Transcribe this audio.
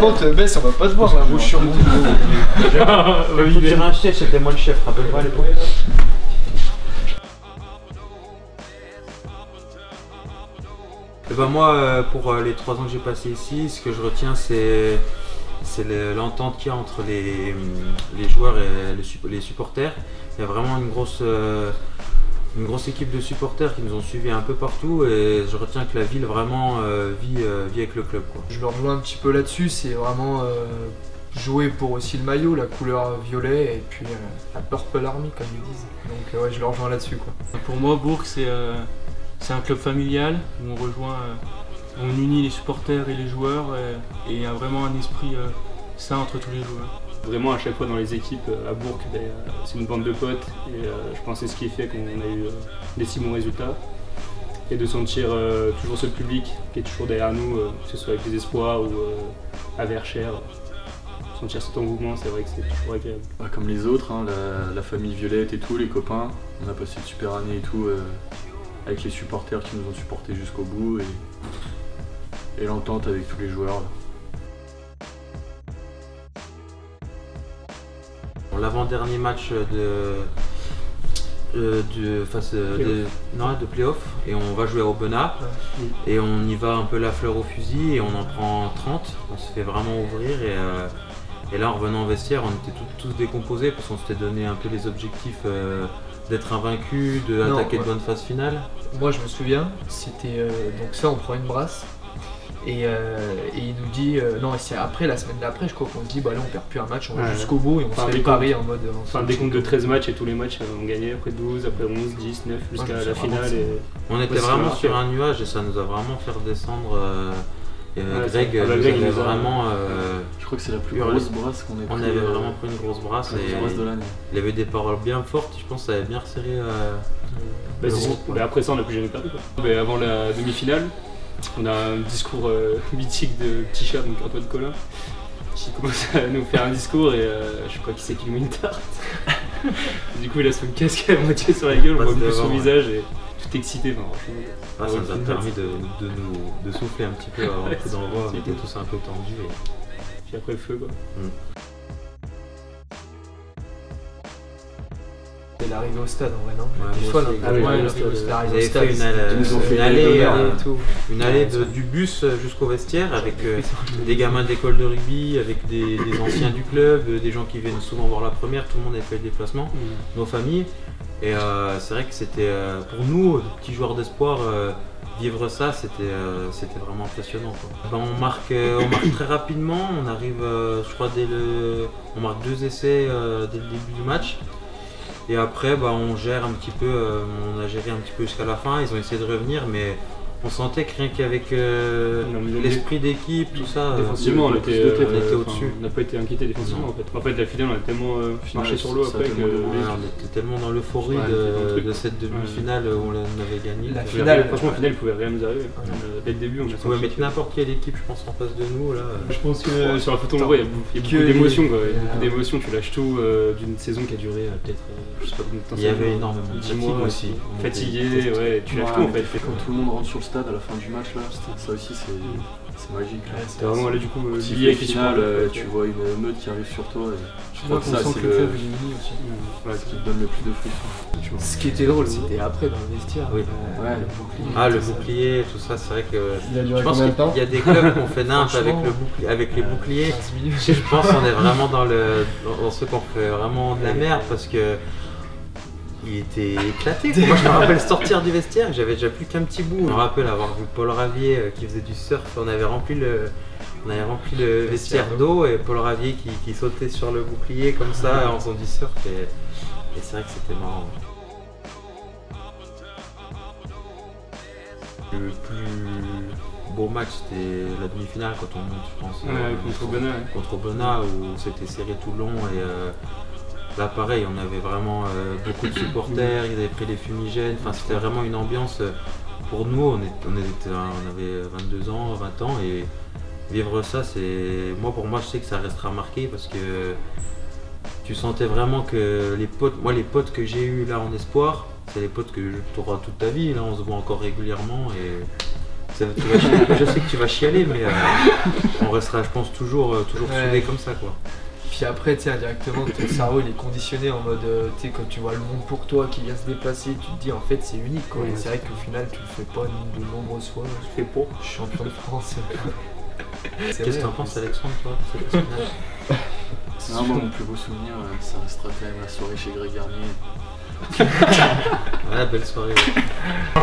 contre, baisse, on va pas te voir là. Moi, je suis remonté. Il est un chef, c'était moi le chef, rappelle-toi à l'époque. Et ben moi, pour les 3 ans que j'ai passé ici, ce que je retiens, c'est l'entente qu'il y a entre les joueurs et les supporters. Il y a vraiment une grosse équipe de supporters qui nous ont suivis un peu partout et je retiens que la ville vraiment vit avec le club, quoi. Je le rejoins un petit peu là-dessus, c'est vraiment jouer pour aussi le maillot, la couleur violet et puis la Purple Army comme ils disent. Donc ouais, je le rejoins là-dessus, quoi. Pour moi, Bourg, c'est un club familial où on unit les supporters et les joueurs et il y a vraiment un esprit sain entre tous les joueurs. Vraiment à chaque fois dans les équipes à Bourg, c'est une bande de potes et je pense que c'est ce qui fait qu'on a eu des si bons résultats. Et de sentir toujours ce public qui est toujours derrière nous, que ce soit avec les espoirs ou à Verchères. Sentir cet engouement, c'est vrai que c'est toujours agréable. Comme les autres, hein, la famille Violette et tout, les copains, on a passé une super année et tout avec les supporters qui nous ont supportés jusqu'au bout et l'entente avec tous les joueurs. L'avant-dernier match de play-off et on va jouer au Aubenas et on y va un peu la fleur au fusil et on en prend 30, on se fait vraiment ouvrir et là en revenant au vestiaire on était tous décomposés parce qu'on s'était donné un peu les objectifs d'être invaincu, d'attaquer de bonne phase finale. Moi je me souviens, c'était donc ça on prend une brasse. Et il nous dit, non, c'est après, la semaine d'après, je crois qu'on se dit, bah là on perd plus un match, on va jusqu'au bout et on se fait parer en mode. Enfin, des comptes de 13 matchs et tous les matchs on gagnait, après 12, après 11, 10, 9, jusqu'à la finale. On était vraiment sur un nuage et ça nous a vraiment fait redescendre. Greg nous avait vraiment. Je crois que c'est la plus grosse brasse qu'on ait pris. On avait vraiment pris une grosse brasse et il y avait des paroles bien fortes, je pense que ça avait bien resserré. Après ça, on n'a plus jamais perdu, quoi. Avant la demi-finale, on a un discours mythique de Petit Chat, donc Antoine Collin, qui commence à nous faire un discours et je crois qu'il sait qu'il nous met une tarte. Du coup, il a son casque à moitié sur la gueule, on voit plus son visage et tout excité. Ça nous a permis de souffler un petit peu avant le coup d'envoi, on était tous un peu tendus. Puis après le feu, quoi. C'est l'arrivée au stade en vrai, non? Ils avaient fait une allée du bus jusqu'au vestiaire avec des gamins d'école de rugby, avec des anciens du club, des gens qui viennent souvent voir la première, tout le monde avait fait le déplacement, nos familles. Et c'est vrai que c'était pour nous, petits joueurs d'espoir, vivre ça c'était vraiment impressionnant, quoi. On marque très rapidement, on arrive je crois on marque 2 essais dès le début du match. Et après, on gère un petit peu, on a géré un petit peu jusqu'à la fin, ils ont essayé de revenir, mais on sentait que rien qu'avec l'esprit d'équipe, tout ça, défensivement, on était au-dessus. On n'a pas été inquiété défensivement en fait. En fait, la finale, on a tellement marché sur l'eau après que. On était tellement dans l'euphorie de cette demi-finale où on avait gagné. La finale, franchement, la finale, il pouvait rien nous arriver. Dès le début, on pouvait mettre n'importe quelle équipe, je pense, en face de nous. Là. Je pense que sur la photo, on voit, il y a beaucoup d'émotions. Beaucoup d'émotions, tu lâches tout d'une saison qui a duré peut-être, je sais pas combien de temps. Il y avait énormément de fatigue aussi. Fatigué, ouais, tu lâches tout en fait. Quand tout le monde rentre sur le stade à la fin du match, là, ça aussi c'est magique. C'est vraiment là du coup, lié final, tu vois une meute qui arrive sur toi. Je crois que ça c'est le ce qui te donne le plus de fruits. Ce qui était drôle, c'était après dans le vestiaire. Oui. Le bouclier. Ah, le bouclier, tout ça, c'est vrai que. Je pense qu'il y a des clubs qui ont fait nimp avec les boucliers. Je pense qu'on est vraiment dans ceux qui ont fait vraiment de la merde parce que. Il était éclaté. Moi je me rappelle sortir du vestiaire, j'avais déjà plus qu'un petit bout. Je me rappelle avoir vu Paul Ravier qui faisait du surf, on avait rempli le vestiaire d'eau et Paul Ravier qui sautait sur le bouclier comme ça en faisant du surf et c'est vrai que c'était marrant. Le plus beau match c'était la demi-finale quand on monte, je pense, contre Aubenas où c'était serré tout le long et là pareil, on avait vraiment beaucoup de supporters, ils avaient pris les fumigènes, enfin c'était vraiment une ambiance, pour nous on avait 22 ans, 20 ans et vivre ça pour moi je sais que ça restera marqué parce que tu sentais vraiment que les potes que j'ai eu là en espoir, c'est les potes que tu auras toute ta vie, là on se voit encore régulièrement et Je sais que tu vas chialer, mais on restera, je pense, toujours soudés comme ça, quoi. Puis après, tu sais, indirectement, ton cerveau il est conditionné en mode, tu sais, quand tu vois le monde pour toi qui vient se déplacer, tu te dis en fait c'est unique, quoi. Et c'est vrai qu'au final, tu le fais pas de nombreuses fois. Je fais pas. Champion de France. Qu'est-ce que t'en penses, Alexandre, toi, cette finale? Non, moi, mon plus beau souvenir, ça restera quand même la soirée chez Greg Garnier. Ouais, belle soirée. Ouais.